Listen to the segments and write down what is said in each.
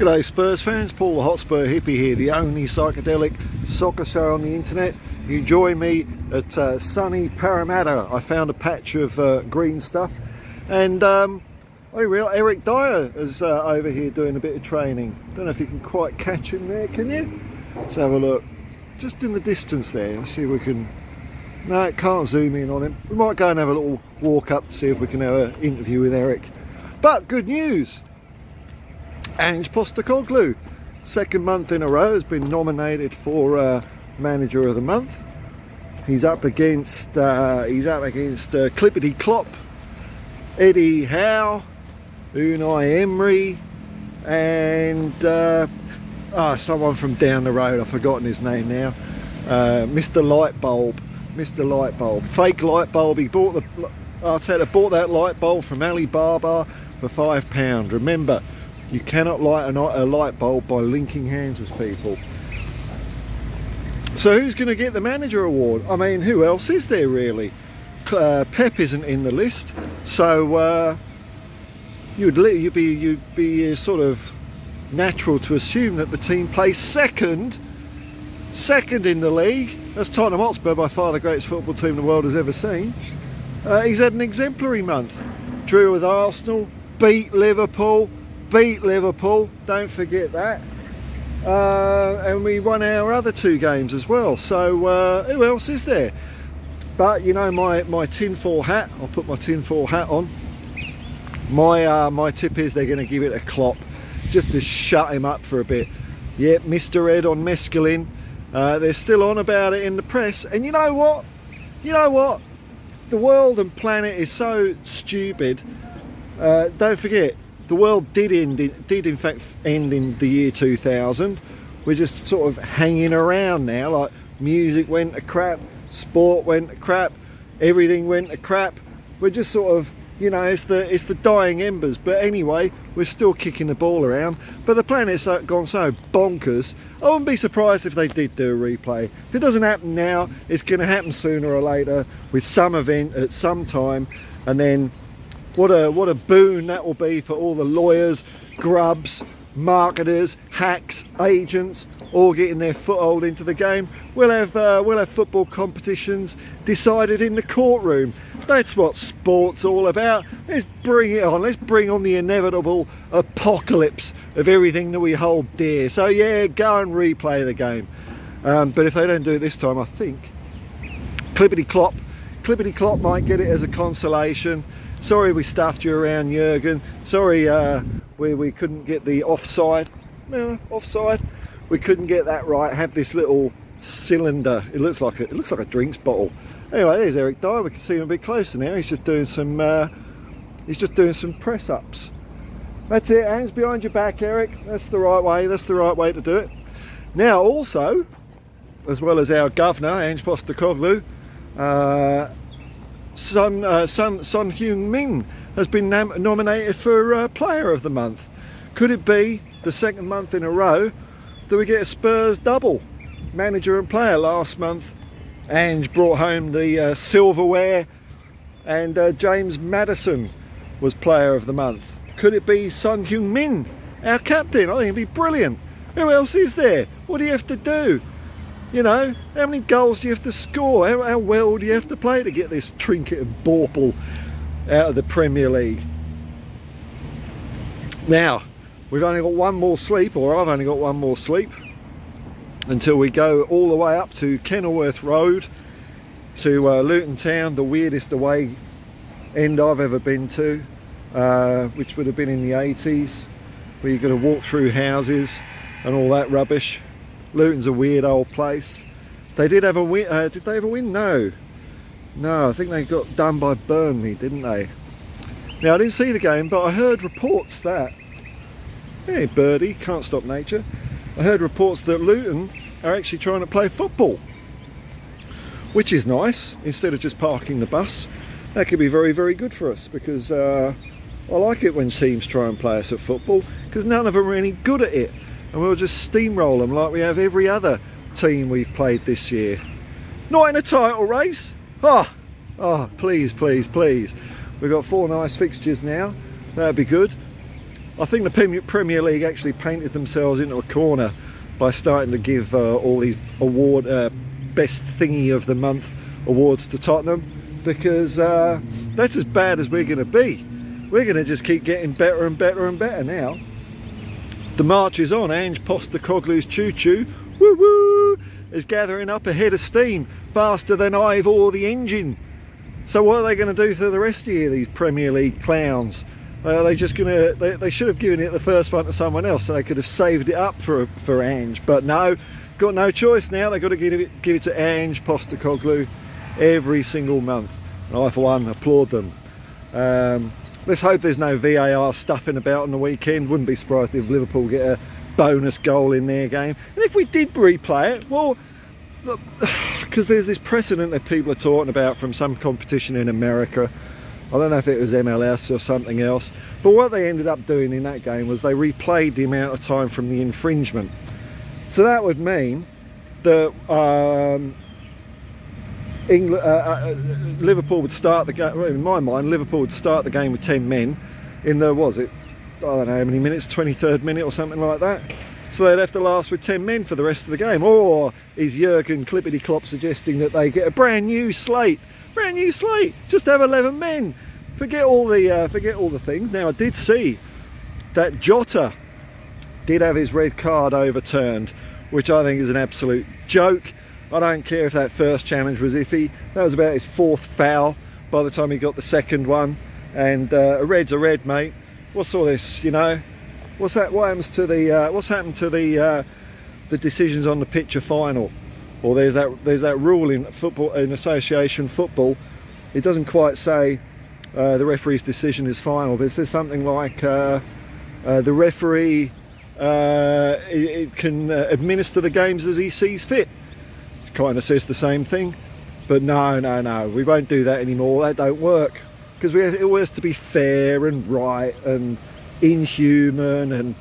G'day Spurs fans, Paul the Hotspur Hippie here, the only psychedelic soccer show on the internet. You join me at sunny Parramatta. I found a patch of green stuff, and Eric Dyer is over here doing a bit of training. Don't know if you can quite catch him there, can you? Let's have a look. Just in the distance there, let's see if we can... No, it can't zoom in on him. We might go and have a little walk up to see if we can have an interview with Eric. But good news! Ange Postecoglou, second month in a row, has been nominated for Manager of the Month. He's up against Clippity Klopp, Eddie Howe, Unai Emery, and someone from down the road. I've forgotten his name now. Mr. Lightbulb. Mr. Lightbulb, fake light bulb. He bought the, bought that light bulb from Alibaba for £5. Remember, you cannot light a light bulb by linking hands with people. So who's going to get the manager award? I mean, who else is there really? Pep isn't in the list, so you'd be sort of natural to assume that the team plays second in the league. That's Tottenham Hotspur, by far the greatest football team the world has ever seen. He's had an exemplary month. Drew with Arsenal, beat Liverpool, don't forget that. And we won our other two games as well. So who else is there? But you know, my tinfoil hat, I'll put my tinfoil hat on. My tip is they're going to give it a Klopp, just to shut him up for a bit. Yep, Mr. Ed on mescaline. They're still on about it in the press, and you know what? The world and planet is so stupid. Don't forget, the world did in fact end in the year 2000. We're just sort of hanging around now. Like, music went to crap, sport went to crap, everything went to crap. We're just sort of, you know, it's the dying embers. But anyway, we're still kicking the ball around. But the planet's gone so bonkers. I wouldn't be surprised if they did do a replay. If it doesn't happen now, it's going to happen sooner or later with some event at some time. And then what a boon that will be for all the lawyers, grubs, marketers, hacks, agents, all getting their foothold into the game. We'll have football competitions decided in the courtroom. That's what sport's all about. Let's bring it on. Let's bring on the inevitable apocalypse of everything that we hold dear. So yeah, go and replay the game. But if they don't do it this time, I think Clippity Klopp might get it as a consolation. Sorry we stuffed you around, Jurgen. Sorry we couldn't get the offside. We couldn't get that right. Have this little cylinder. It looks like a drinks bottle. Anyway, there's Eric Dyer. We can see him a bit closer now. He's just doing some press ups. That's it. Hands behind your back, Eric. That's the right way. That's the right way to do it. Now, also, as well as our governor, Ange Postecoglou, Son Heung-min has been nominated for Player of the Month. Could it be the second month in a row that we get a Spurs double, manager and player? Last month Ange brought home the silverware, and James Maddison was Player of the Month. Could it be Son Heung-min, our captain? I think it'd be brilliant. Who else is there? What do you have to do? You know, how many goals do you have to score? How well do you have to play to get this trinket and bauble out of the Premier League? Now, we've only got one more sleep, or I've only got one more sleep, until we go all the way up to Kenilworth Road to Luton Town, the weirdest away end I've ever been to, which would have been in the 80s, where you've got to walk through houses and all that rubbish. Luton's a weird old place. They did have a win. Did they have a win? No, I think they got done by Burnley, didn't they? Now, I didn't see the game, but I heard reports that, hey birdie, can't stop nature. I heard reports that Luton are actually trying to play football, which is nice. Instead of just parking the bus, that could be very, very good for us, because I like it when teams try and play us at football, because none of them are any good at it, and we'll just steamroll them like we have every other team we've played this year. Not in a title race. Oh, please. We've got 4 nice fixtures now. That'd be good. I think the Premier League actually painted themselves into a corner by starting to give all these best thingy of the month awards to Tottenham, because that's as bad as we're going to be. We're going to just keep getting better and better and better now. The march is on. Ange Postecoglou's choo-choo, woo-woo, is gathering up a head of steam faster than Ivor the engine. So what are they going to do for the rest of the year, these Premier League clowns? Are they just going to... They should have given it the first one to someone else, so they could have saved it up for Ange. But no, got no choice now. They've got to give it to Ange Postecoglou every single month. And I, for one, applaud them. Let's hope there's no VAR stuffing about on the weekend. Wouldn't be surprised if Liverpool get a bonus goal in their game. And if we did replay it, well, because there's this precedent that people are talking about from some competition in America. I don't know if it was MLS or something else. But what they ended up doing in that game was they replayed the amount of time from the infringement. So that would mean that Liverpool would start the game, well, in my mind, Liverpool would start the game with 10 men in the, was it, I don't know how many minutes, 23rd minute or something like that. So they'd have to last with 10 men for the rest of the game. Or is Jurgen Klippity-Klopp suggesting that they get a brand new slate? Brand new slate, just have 11 men. Forget all the things. Now, I did see that Jota did have his red card overturned, which I think is an absolute joke. I don't care if that first challenge was iffy. That was about his 4th foul by the time he got the 2nd one. And a red's a red, mate. What's all this, you know? What's that? What happens to the? What's happened to the decisions on the picture final? Or there's that rule in football, in association football. It doesn't quite say the referee's decision is final, but it says something like the referee it can administer the games as he sees fit. Kind of says the same thing, but no, we won't do that anymore. That don't work, because it always has to be fair and right and inhuman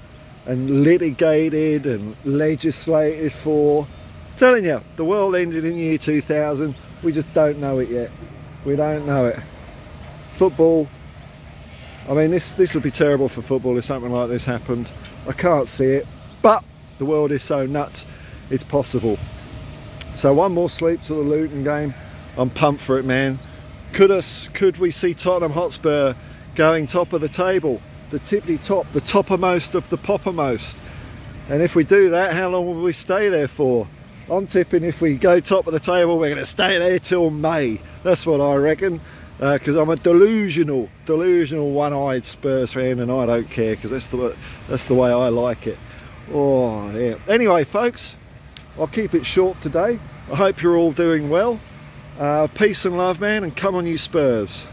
and litigated and legislated for. I'm telling you, the world ended in year 2000. We just don't know it yet. We don't know it. Football, I mean, this would be terrible for football if something like this happened. I can't see it, but the world is so nuts, it's possible. So one more sleep to the Luton game. I'm pumped for it, man. Could we see Tottenham Hotspur going top of the table? The tippity top, the toppermost of the poppermost. And if we do that, how long will we stay there for? I'm tipping if we go top of the table, we're going to stay there till May. That's what I reckon. Because I'm a delusional one-eyed Spurs fan, and I don't care, because that's the way I like it. Oh, yeah. Anyway, folks, I'll keep it short today. I hope you're all doing well. Peace and love, man, and come on you Spurs.